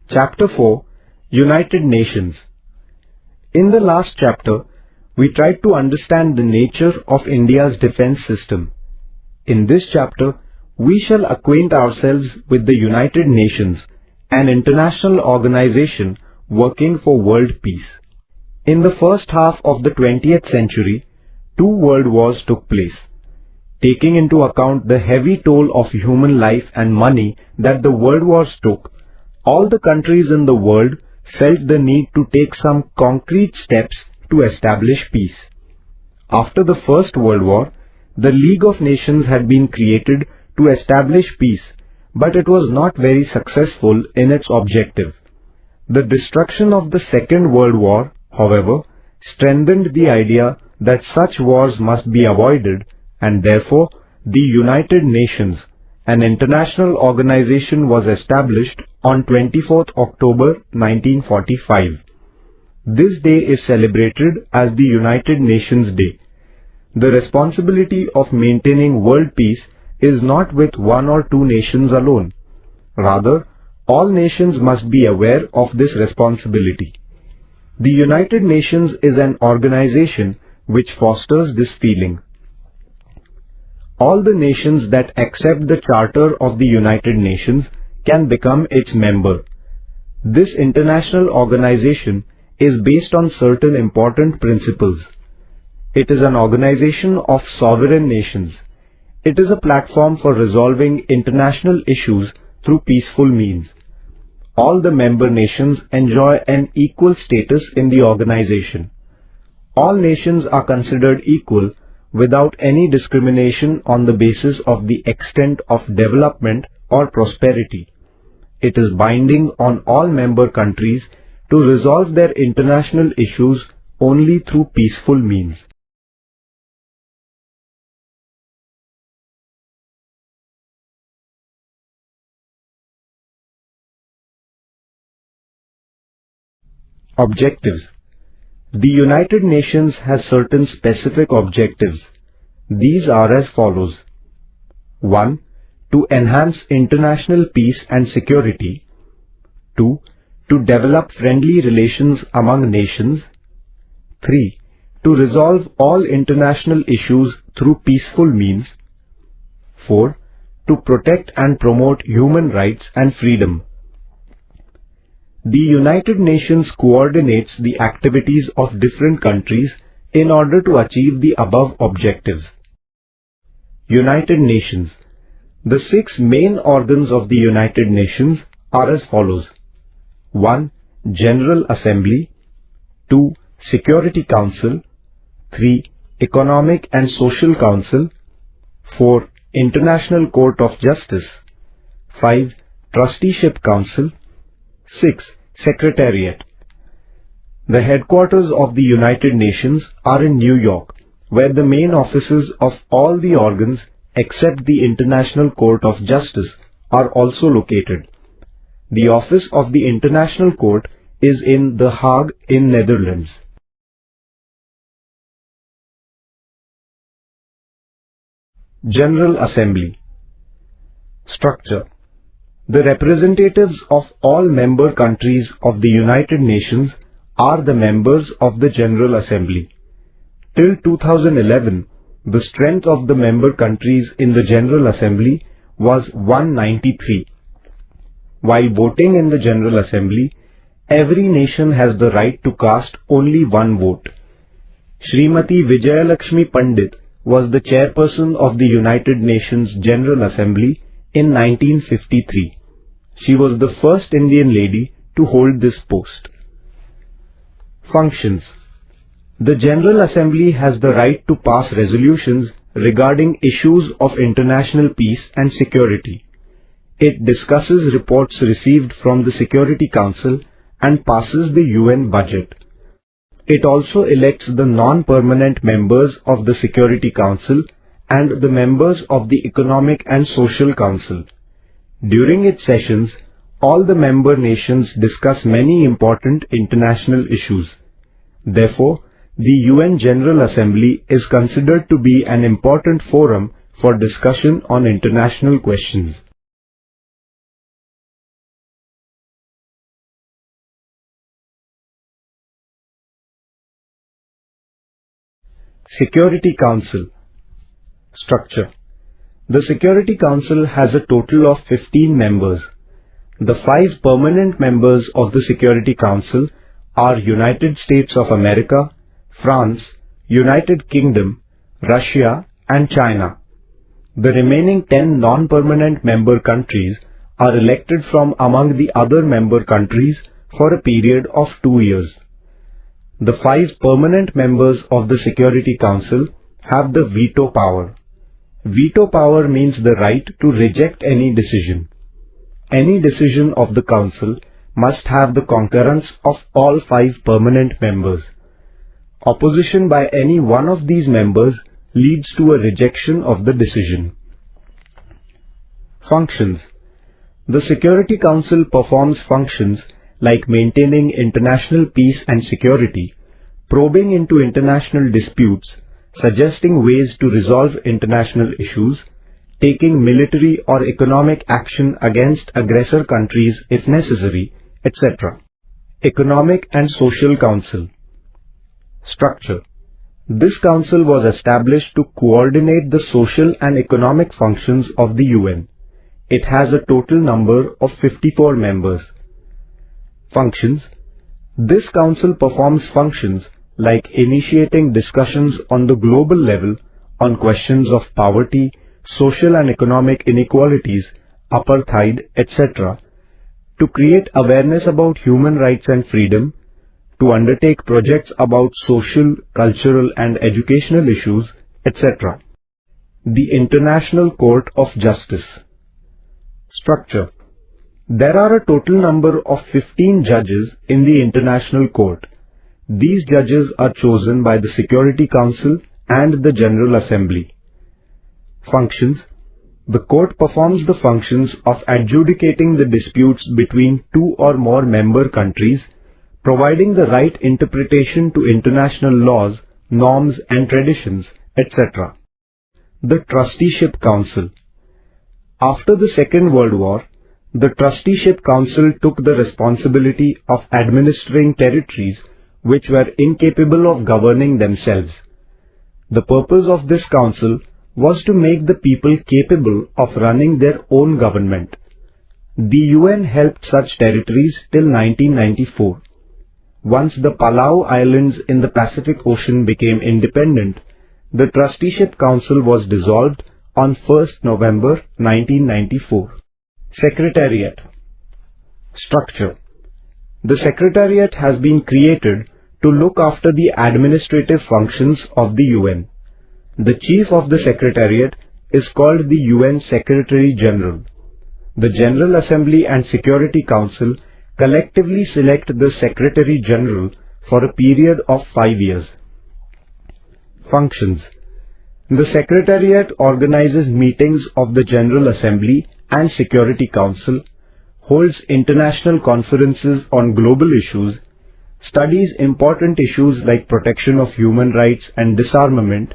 Chapter 4, United Nations. In the last chapter, we tried to understand the nature of India's defense system. In this chapter, we shall acquaint ourselves with the United Nations, an international organization working for world peace. In the first half of the 20th century, 2 world wars took place. Taking into account the heavy toll of human life and money that the world wars took, all the countries in the world felt the need to take some concrete steps to establish peace. After the First World War, the League of Nations had been created to establish peace, but it was not very successful in its objective. The destruction of the Second World War, however, strengthened the idea that such wars must be avoided, and therefore the United Nations, an international organization, was established on 24th October 1945. This day is celebrated as the United Nations Day. The responsibility of maintaining world peace is not with 1 or 2 nations alone. Rather, all nations must be aware of this responsibility. The United Nations is an organization which fosters this feeling. All the nations that accept the Charter of the United Nations can become its member. This international organization is based on certain important principles. It is an organization of sovereign nations. It is a platform for resolving international issues through peaceful means. All the member nations enjoy an equal status in the organization. All nations are considered equal without any discrimination on the basis of the extent of development or prosperity. It is binding on all member countries to resolve their international issues only through peaceful means. Objectives. The United Nations has certain specific objectives. These are as follows. 1. To enhance international peace and security. 2. To develop friendly relations among nations. 3. To resolve all international issues through peaceful means. 4. To protect and promote human rights and freedom. The United Nations coordinates the activities of different countries in order to achieve the above objectives. United Nations. The 6 main organs of the United Nations are as follows. 1. General Assembly. 2. Security Council. 3. Economic and Social Council. 4. International Court of Justice. 5. Trusteeship Council. 6. Secretariat. The headquarters of the United Nations are in New York, where the main offices of all the organs except the International Court of Justice are also located. The office of the International Court is in The Hague in Netherlands. General Assembly. Structure. The representatives of all member countries of the United Nations are the members of the General Assembly. Till 2011, the strength of the member countries in the General Assembly was 193. While voting in the General Assembly, every nation has the right to cast only one vote. Srimati Vijayalakshmi Pandit was the chairperson of the United Nations General Assembly in 1953. She was the first Indian lady to hold this post. Functions. The General Assembly has the right to pass resolutions regarding issues of international peace and security. It discusses reports received from the Security Council and passes the UN budget. It also elects the non-permanent members of the Security Council and the members of the Economic and Social Council. During its sessions, all the member nations discuss many important international issues. Therefore, the UN General Assembly is considered to be an important forum for discussion on international questions. Security Council. Structure. The Security Council has a total of 15 members. The 5 permanent members of the Security Council are United States of America, France, United Kingdom, Russia, and China. The remaining 10 non-permanent member countries are elected from among the other member countries for a period of 2 years. The 5 permanent members of the Security Council have the veto power. Veto power means the right to reject any decision. Any decision of the Council must have the concurrence of all 5 permanent members. Opposition by any one of these members leads to a rejection of the decision. Functions. The Security Council performs functions like maintaining international peace and security, probing into international disputes, suggesting ways to resolve international issues, taking military or economic action against aggressor countries if necessary, etc. Economic and Social Council. Structure. This council was established to coordinate the social and economic functions of the UN. It has a total number of 54 members. Functions. This council performs functions like initiating discussions on the global level on questions of poverty, social and economic inequalities, apartheid, etc., to create awareness about human rights and freedom, to undertake projects about social, cultural and educational issues, etc. The International Court of Justice. Structure. There are a total number of 15 judges in the International Court. These judges are chosen by the Security Council and the General Assembly. Functions. The court performs the functions of adjudicating the disputes between 2 or more member countries, providing the right interpretation to international laws, norms and traditions, etc. The Trusteeship Council. After the Second World War, the Trusteeship Council took the responsibility of administering territories which were incapable of governing themselves. The purpose of this council was to make the people capable of running their own government. The UN helped such territories till 1994. Once the Palau Islands in the Pacific Ocean became independent, the Trusteeship Council was dissolved on 1st November 1994. Secretariat. Structure. The Secretariat has been created to look after the administrative functions of the UN. The Chief of the Secretariat is called the UN Secretary General. The General Assembly and Security Council collectively select the Secretary General for a period of 5 years. Functions. The Secretariat organizes meetings of the General Assembly and Security Council, holds international conferences on global issues, studies important issues like protection of human rights and disarmament,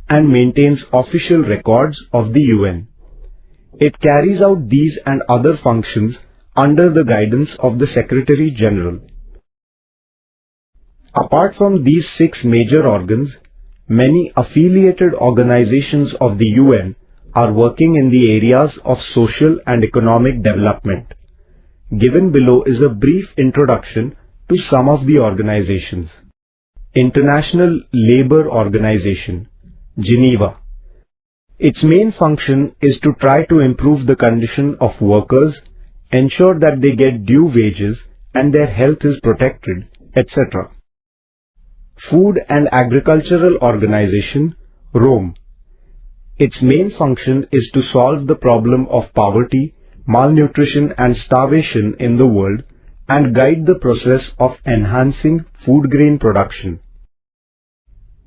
and maintains official records of the UN. It carries out these and other functions under the guidance of the Secretary General. Apart from these 6 major organs, many affiliated organizations of the UN are working in the areas of social and economic development. Given below is a brief introduction to some of the organizations. International Labour Organization, Geneva. Its main function is to try to improve the condition of workers, ensure that they get due wages and their health is protected, etc. Food and Agricultural Organization, Rome. Its main function is to solve the problem of poverty, malnutrition and starvation in the world and guide the process of enhancing food grain production.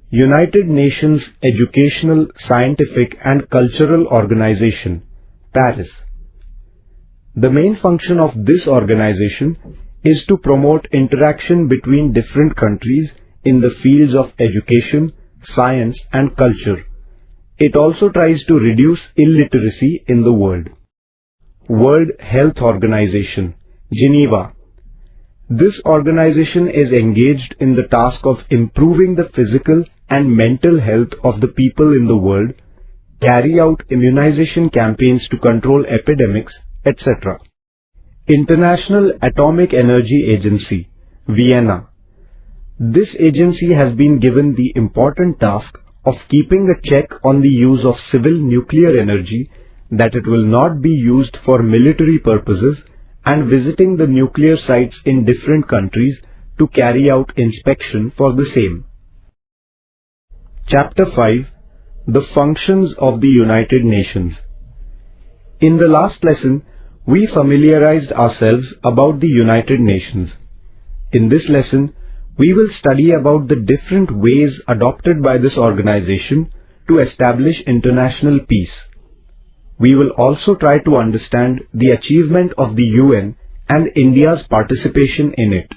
United Nations Educational, Scientific and Cultural Organization, Paris. The main function of this organization is to promote interaction between different countries in the fields of education, science and culture. It also tries to reduce illiteracy in the world. World Health Organization, Geneva. This organization is engaged in the task of improving the physical and mental health of the people in the world, carry out immunization campaigns to control epidemics, etc. International Atomic Energy Agency, Vienna. This agency has been given the important task of keeping a check on the use of civil nuclear energy, that it will not be used for military purposes, and visiting the nuclear sites in different countries to carry out inspection for the same. Chapter 5. The Functions of the United Nations. In the last lesson, we familiarized ourselves about the United Nations. In this lesson, we will study about the different ways adopted by this organization to establish international peace. We will also try to understand the achievement of the UN and India's participation in it.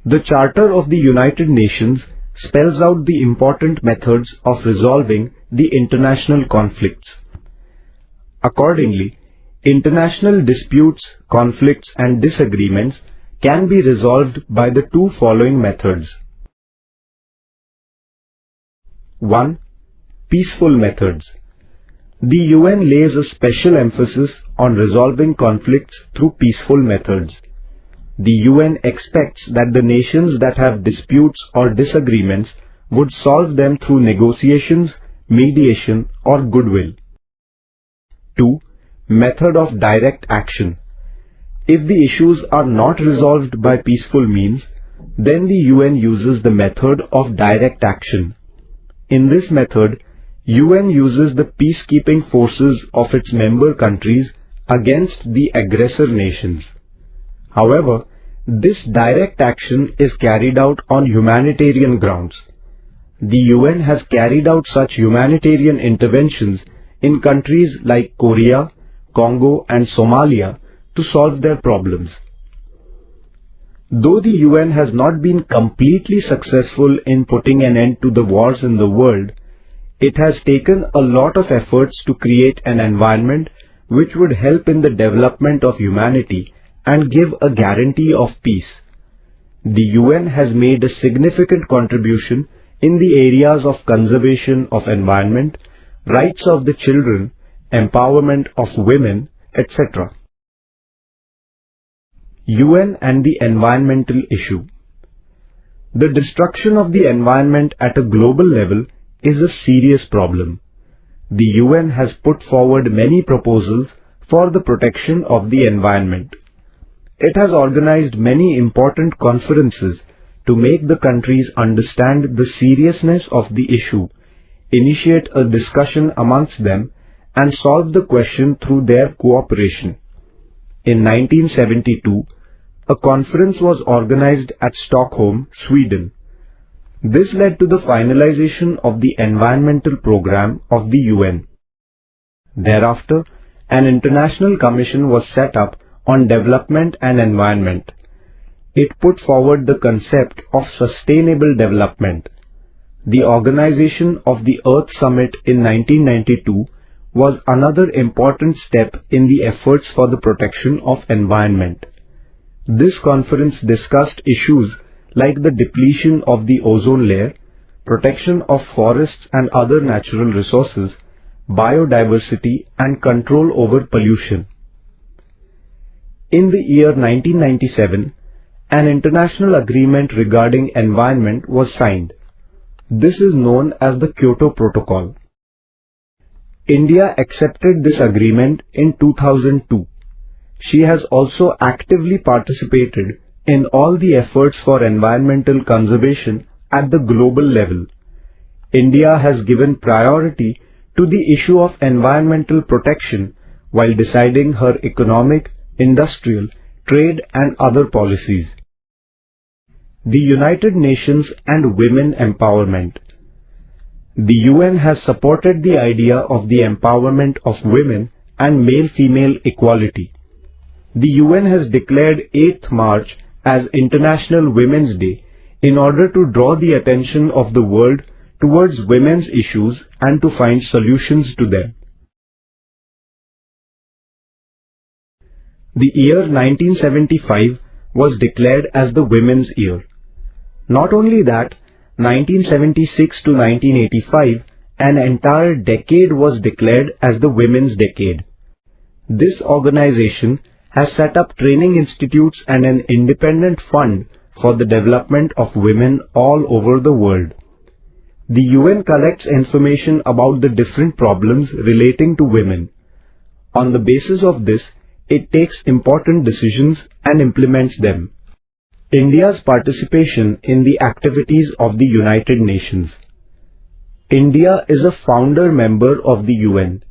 The Charter of the United Nations spells out the important methods of resolving the international conflicts. Accordingly, international disputes, conflicts and disagreements can be resolved by the two following methods. 1. Peaceful methods. The UN lays a special emphasis on resolving conflicts through peaceful methods. The UN expects that the nations that have disputes or disagreements would solve them through negotiations, mediation, or goodwill. 2. Method of direct action. If the issues are not resolved by peaceful means, then the UN uses the method of direct action. In this method, UN uses the peacekeeping forces of its member countries against the aggressor nations. However, this direct action is carried out on humanitarian grounds. The UN has carried out such humanitarian interventions in countries like Korea, Congo and Somalia to solve their problems. Though the UN has not been completely successful in putting an end to the wars in the world, it has taken a lot of efforts to create an environment which would help in the development of humanity and give a guarantee of peace. The UN has made a significant contribution in the areas of conservation of environment, rights of the children, empowerment of women, etc. UN and the environmental issue. The destruction of the environment at a global level is a serious problem. The UN has put forward many proposals for the protection of the environment. It has organized many important conferences to make the countries understand the seriousness of the issue, initiate a discussion amongst them, and solve the question through their cooperation. In 1972, a conference was organized at Stockholm, Sweden. This led to the finalization of the environmental program of the UN. Thereafter, an international commission was set up on development and environment. It put forward the concept of sustainable development. The organization of the Earth Summit in 1992 was another important step in the efforts for the protection of environment. This conference discussed issues like the depletion of the ozone layer, protection of forests and other natural resources, biodiversity and control over pollution. In the year 1997, an international agreement regarding environment was signed. This is known as the Kyoto Protocol. India accepted this agreement in 2002. She has also actively participated in all the efforts for environmental conservation at the global level. India has given priority to the issue of environmental protection while deciding her economic, industrial, trade and other policies. The United Nations and women empowerment. The UN has supported the idea of the empowerment of women and male-female equality. The UN has declared 8th March as International Women's Day in order to draw the attention of the world towards women's issues and to find solutions to them. The year 1975 was declared as the Women's Year. Not only that, 1976 to 1985, an entire decade was declared as the Women's Decade. This organization has set up training institutes and an independent fund for the development of women all over the world. The UN collects information about the different problems relating to women. On the basis of this, it takes important decisions and implements them. India's participation in the activities of the United Nations. India is a founder member of the UN.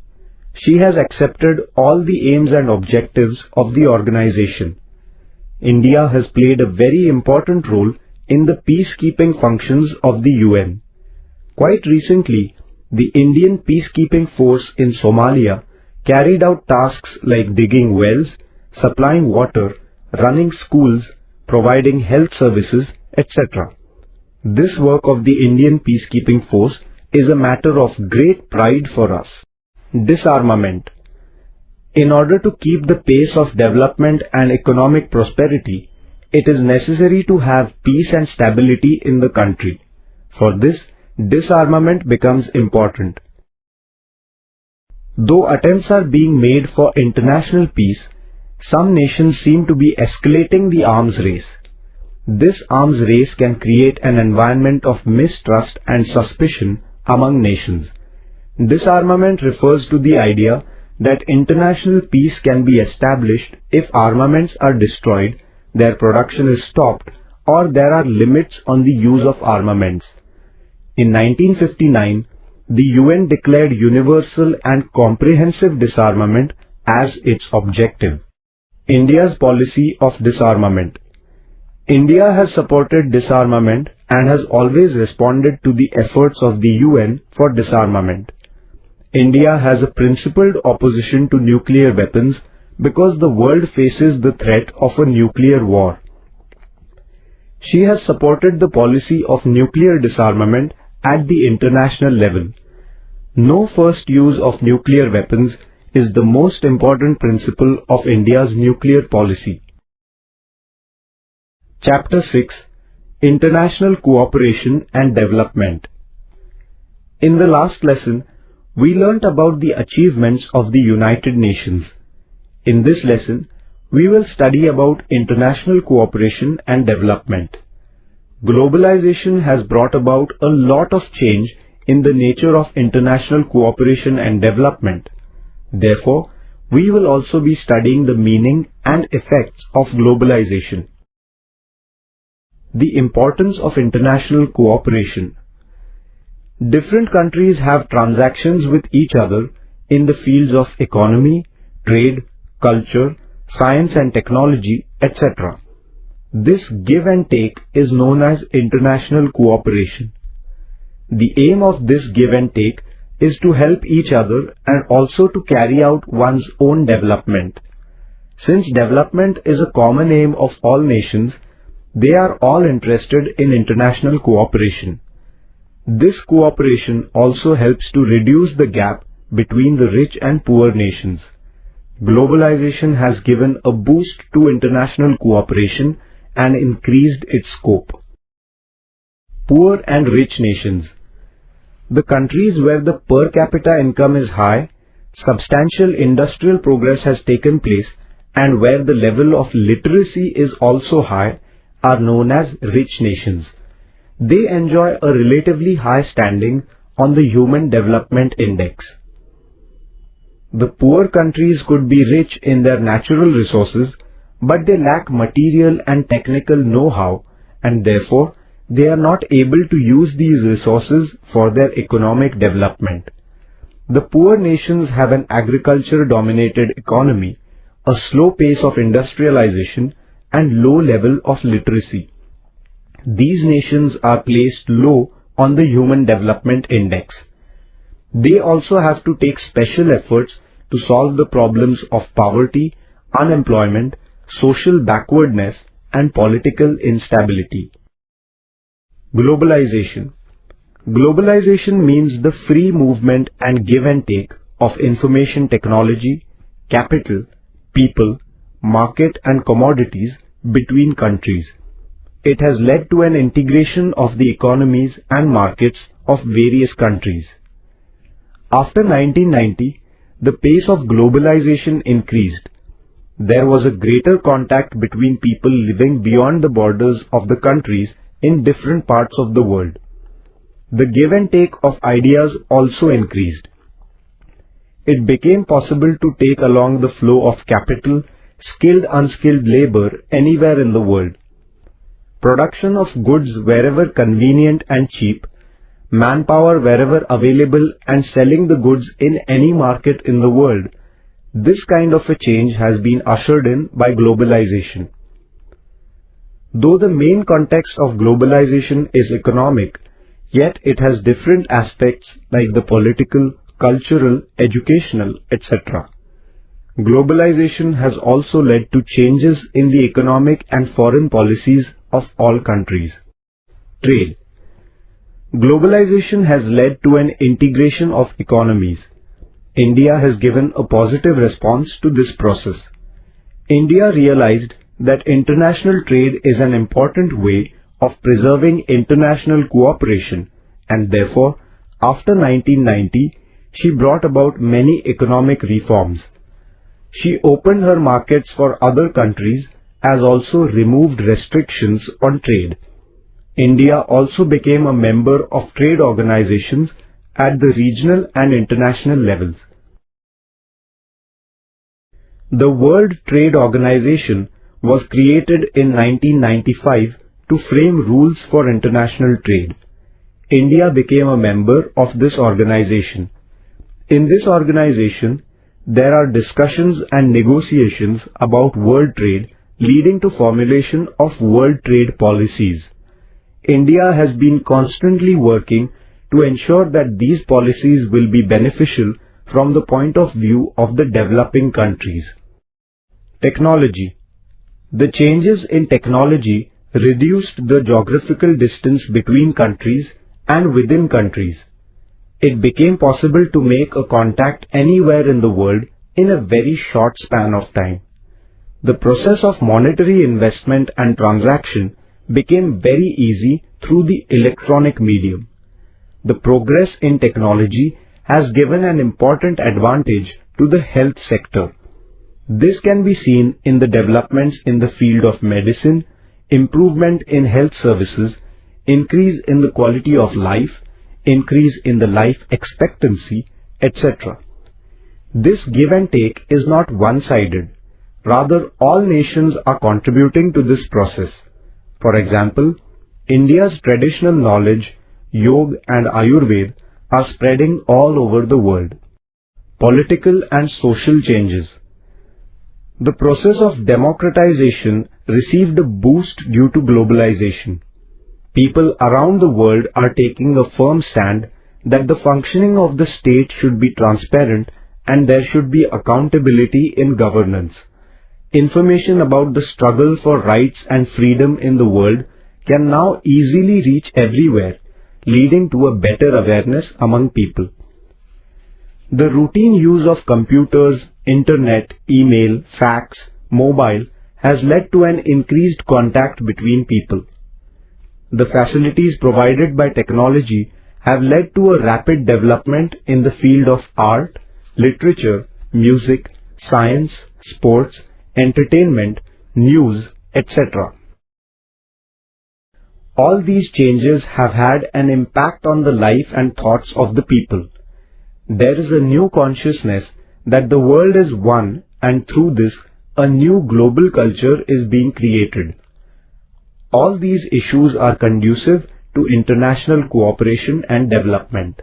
She has accepted all the aims and objectives of the organization. India has played a very important role in the peacekeeping functions of the UN. Quite recently, the Indian peacekeeping force in Somalia carried out tasks like digging wells, supplying water, running schools, providing health services, etc. This work of the Indian peacekeeping force is a matter of great pride for us. Disarmament. In order to keep the pace of development and economic prosperity, it is necessary to have peace and stability in the country. For this, disarmament becomes important. Though attempts are being made for international peace, some nations seem to be escalating the arms race. This arms race can create an environment of mistrust and suspicion among nations. Disarmament refers to the idea that international peace can be established if armaments are destroyed, their production is stopped, or there are limits on the use of armaments. In 1959, the UN declared universal and comprehensive disarmament as its objective. India's policy of disarmament. India has supported disarmament and has always responded to the efforts of the UN for disarmament. India has a principled opposition to nuclear weapons because the world faces the threat of a nuclear war. She has supported the policy of nuclear disarmament at the international level. No first use of nuclear weapons is the most important principle of India's nuclear policy. Chapter 6: International Cooperation and Development. In the last lesson, we learnt about the achievements of the United Nations. In this lesson, we will study about international cooperation and development. Globalization has brought about a lot of change in the nature of international cooperation and development. Therefore, we will also be studying the meaning and effects of globalization. The importance of international cooperation. Different countries have transactions with each other in the fields of economy, trade, culture, science and technology, etc. This give and take is known as international cooperation. The aim of this give and take is to help each other and also to carry out one's own development. Since development is a common aim of all nations, they are all interested in international cooperation. This cooperation also helps to reduce the gap between the rich and poor nations. Globalization has given a boost to international cooperation and increased its scope. Poor and rich nations. The countries where the per capita income is high, substantial industrial progress has taken place, and where the level of literacy is also high are known as rich nations. They enjoy a relatively high standing on the Human Development Index. The poor countries could be rich in their natural resources, but they lack material and technical know-how, and therefore they are not able to use these resources for their economic development. The poor nations have an agriculture-dominated economy, a slow pace of industrialization, and low level of literacy. These nations are placed low on the Human Development Index. They also have to take special efforts to solve the problems of poverty, unemployment, social backwardness, and political instability. Globalization. Globalization means the free movement and give and take of information technology, capital, people, market and commodities between countries. It has led to an integration of the economies and markets of various countries. After 1990, the pace of globalization increased. There was a greater contact between people living beyond the borders of the countries in different parts of the world. The give and take of ideas also increased. It became possible to take along the flow of capital, skilled unskilled labor anywhere in the world. Production of goods wherever convenient and cheap, manpower wherever available and selling the goods in any market in the world. This kind of a change has been ushered in by globalization. Though the main context of globalization is economic, yet it has different aspects like the political, cultural, educational, etc. Globalization has also led to changes in the economic and foreign policies of all countries. Trade. Globalization has led to an integration of economies. India has given a positive response to this process. India realized that international trade is an important way of preserving international cooperation, and therefore, after 1990, she brought about many economic reforms. She opened her markets for other countries as also removed restrictions on trade. India also became a member of trade organizations at the regional and international levels. The World Trade Organization was created in 1995 to frame rules for international trade. India became a member of this organization. In this organization, there are discussions and negotiations about world trade leading to formulation of world trade policies. India has been constantly working to ensure that these policies will be beneficial from the point of view of the developing countries. Technology. The changes in technology reduced the geographical distance between countries and within countries. It became possible to make a contact anywhere in the world in a very short span of time. The process of monetary investment and transaction became very easy through the electronic medium. The progress in technology has given an important advantage to the health sector. This can be seen in the developments in the field of medicine, improvement in health services, increase in the quality of life, increase in the life expectancy, etc. This give and take is not one-sided. Rather, all nations are contributing to this process. For example, India's traditional knowledge, Yoga and Ayurveda are spreading all over the world. Political and social changes. The process of democratization received a boost due to globalization. People around the world are taking a firm stand that the functioning of the state should be transparent and there should be accountability in governance. Information about the struggle for rights and freedom in the world can now easily reach everywhere, leading to a better awareness among people. The routine use of computers, internet, email, fax, mobile has led to an increased contact between people. The facilities provided by technology have led to a rapid development in the field of art, literature, music, science, sports, entertainment, news, etc. All these changes have had an impact on the life and thoughts of the people. There is a new consciousness that the world is one, and through this, a new global culture is being created. All these issues are conducive to international cooperation and development.